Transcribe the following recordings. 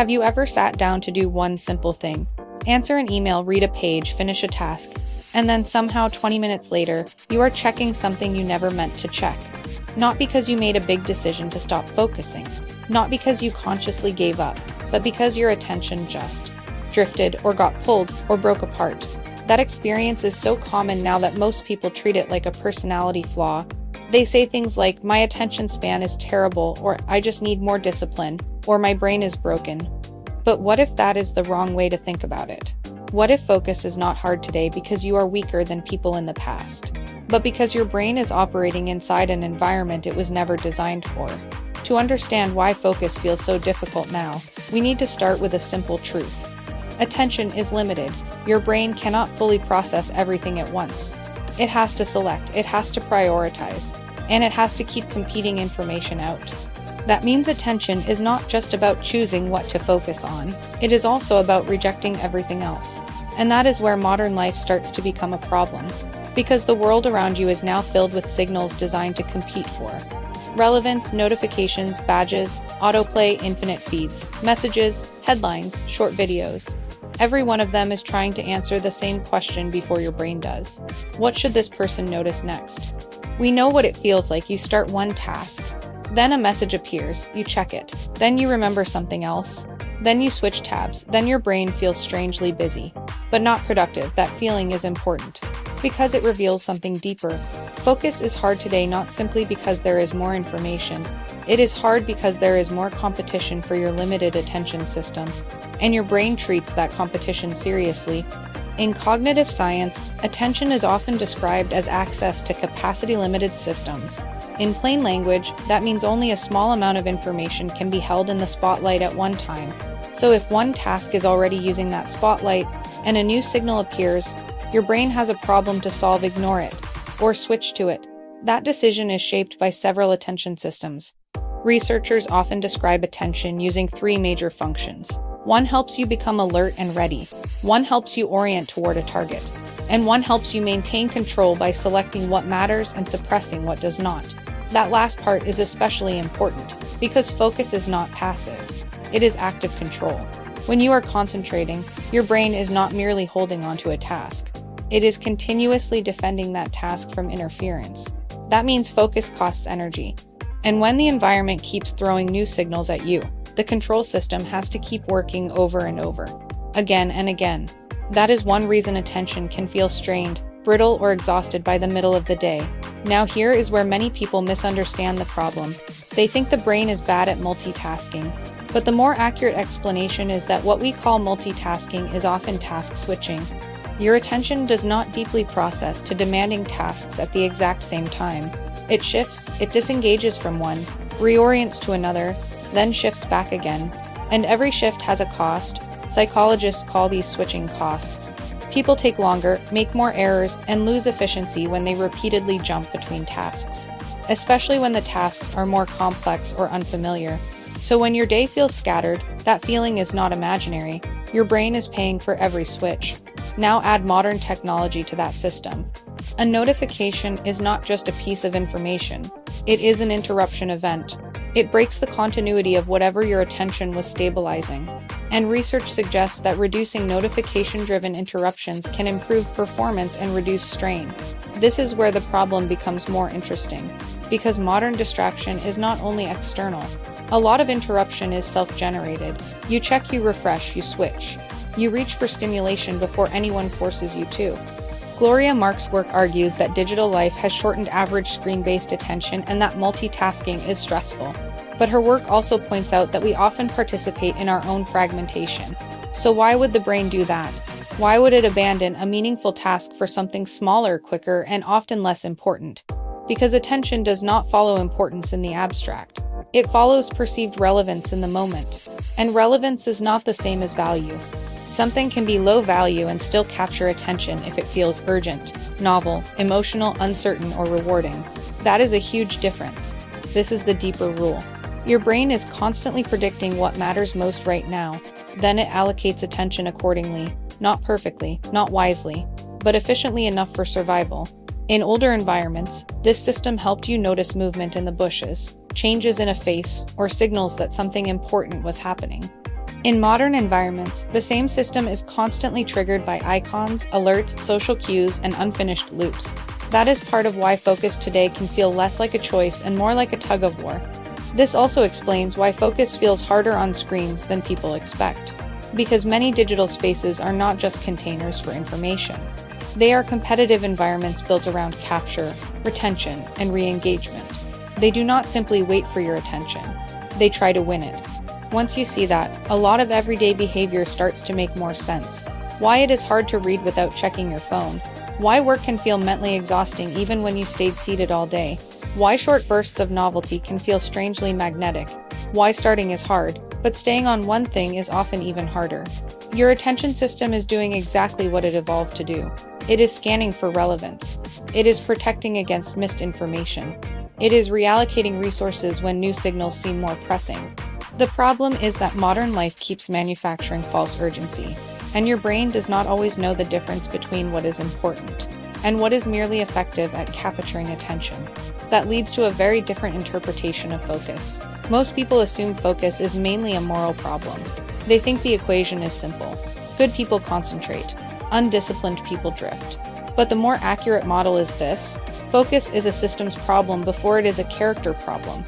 Have you ever sat down to do one simple thing? Answer an email, read a page, finish a task, and then somehow 20 minutes later, you are checking something you never meant to check. Not because you made a big decision to stop focusing, not because you consciously gave up, but because your attention just drifted or got pulled or broke apart. That experience is so common now that most people treat it like a personality flaw. They say things like, my attention span is terrible, or I just need more discipline, or my brain is broken. But what if that is the wrong way to think about it? What if focus is not hard today because you are weaker than people in the past, but because your brain is operating inside an environment it was never designed for? To understand why focus feels so difficult now, we need to start with a simple truth. Attention is limited. Your brain cannot fully process everything at once. It has to select, it has to prioritize, and it has to keep competing information out. That means attention is not just about choosing what to focus on, it is also about rejecting everything else. And that is where modern life starts to become a problem, because the world around you is now filled with signals designed to compete for relevance, notifications, badges, autoplay, infinite feeds, messages, headlines, short videos. Every one of them is trying to answer the same question before your brain does. What should this person notice next? We know what it feels like. You start one task, then a message appears, you check it, then you remember something else, then you switch tabs, then your brain feels strangely busy, but not productive. That feeling is important, because it reveals something deeper. Focus is hard today not simply because there is more information, it is hard because there is more competition for your limited attention system, and your brain treats that competition seriously. In cognitive science, attention is often described as access to capacity-limited systems. In plain language, that means only a small amount of information can be held in the spotlight at one time. So if one task is already using that spotlight and a new signal appears, your brain has a problem to solve. Ignore it, or switch to it. That decision is shaped by several attention systems. Researchers often describe attention using three major functions. One helps you become alert and ready, one helps you orient toward a target, and one helps you maintain control by selecting what matters and suppressing what does not. That last part is especially important, because focus is not passive, it is active control. When you are concentrating, your brain is not merely holding onto a task, it is continuously defending that task from interference. That means focus costs energy, and when the environment keeps throwing new signals at you, the control system has to keep working over and over, again and again. That is one reason attention can feel strained, brittle, or exhausted by the middle of the day. Now here is where many people misunderstand the problem. They think the brain is bad at multitasking, but the more accurate explanation is that what we call multitasking is often task switching. Your attention does not deeply process to demanding tasks at the exact same time. It shifts, it disengages from one, reorients to another, then shifts back again. And every shift has a cost. Psychologists call these switching costs. People take longer, make more errors, and lose efficiency when they repeatedly jump between tasks, especially when the tasks are more complex or unfamiliar. So when your day feels scattered, that feeling is not imaginary. Your brain is paying for every switch. Now add modern technology to that system. A notification is not just a piece of information. It is an interruption event. It breaks the continuity of whatever your attention was stabilizing. And research suggests that reducing notification-driven interruptions can improve performance and reduce strain. This is where the problem becomes more interesting, because modern distraction is not only external. A lot of interruption is self-generated. You check, you refresh, you switch. You reach for stimulation before anyone forces you to. Gloria Mark's work argues that digital life has shortened average screen-based attention and that multitasking is stressful. But her work also points out that we often participate in our own fragmentation. So why would the brain do that? Why would it abandon a meaningful task for something smaller, quicker, and often less important? Because attention does not follow importance in the abstract. It follows perceived relevance in the moment. And relevance is not the same as value. Something can be low value and still capture attention if it feels urgent, novel, emotional, uncertain, or rewarding. That is a huge difference. This is the deeper rule. Your brain is constantly predicting what matters most right now. Then it allocates attention accordingly, not perfectly, not wisely, but efficiently enough for survival. In older environments, this system helped you notice movement in the bushes, changes in a face, or signals that something important was happening. In modern environments, the same system is constantly triggered by icons, alerts, social cues, and unfinished loops. That is part of why focus today can feel less like a choice and more like a tug-of-war. This also explains why focus feels harder on screens than people expect. Because many digital spaces are not just containers for information. They are competitive environments built around capture, retention, and re-engagement. They do not simply wait for your attention. They try to win it. Once you see that, a lot of everyday behavior starts to make more sense. Why it is hard to read without checking your phone. Why work can feel mentally exhausting even when you stayed seated all day. Why short bursts of novelty can feel strangely magnetic. Why starting is hard, but staying on one thing is often even harder. Your attention system is doing exactly what it evolved to do. It is scanning for relevance. It is protecting against missed information. It is reallocating resources when new signals seem more pressing. The problem is that modern life keeps manufacturing false urgency, and your brain does not always know the difference between what is important and what is merely effective at capturing attention. That leads to a very different interpretation of focus. Most people assume focus is mainly a moral problem. They think the equation is simple. Good people concentrate, undisciplined people drift. But the more accurate model is this: focus is a systems problem before it is a character problem.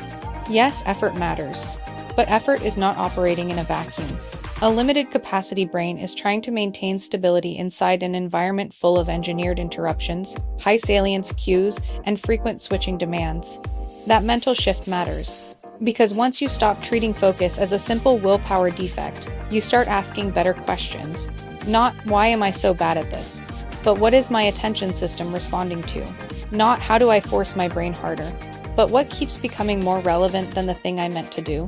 Yes, effort matters. But effort is not operating in a vacuum. A limited capacity brain is trying to maintain stability inside an environment full of engineered interruptions, high salience cues, and frequent switching demands. That mental shift matters. Because once you stop treating focus as a simple willpower defect, you start asking better questions. Not, why am I so bad at this? But what is my attention system responding to? Not, how do I force my brain harder? But what keeps becoming more relevant than the thing I meant to do?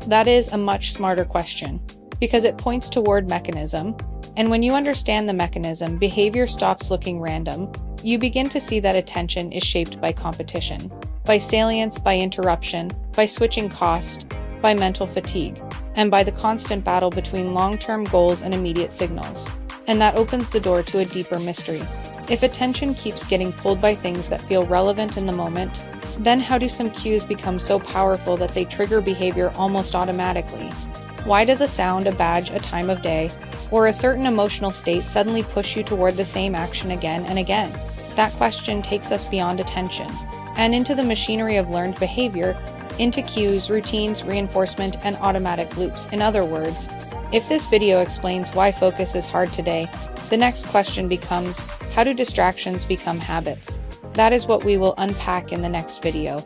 That is a much smarter question, because it points toward mechanism, and when you understand the mechanism, behavior stops looking random. You begin to see that attention is shaped by competition, by salience, by interruption, by switching cost, by mental fatigue, and by the constant battle between long-term goals and immediate signals. And that opens the door to a deeper mystery. If attention keeps getting pulled by things that feel relevant in the moment, then how do some cues become so powerful that they trigger behavior almost automatically? Why does a sound, a badge, a time of day, or a certain emotional state suddenly push you toward the same action again and again? That question takes us beyond attention, and into the machinery of learned behavior, into cues, routines, reinforcement, and automatic loops. In other words, if this video explains why focus is hard today, the next question becomes, how do distractions become habits? That is what we will unpack in the next video.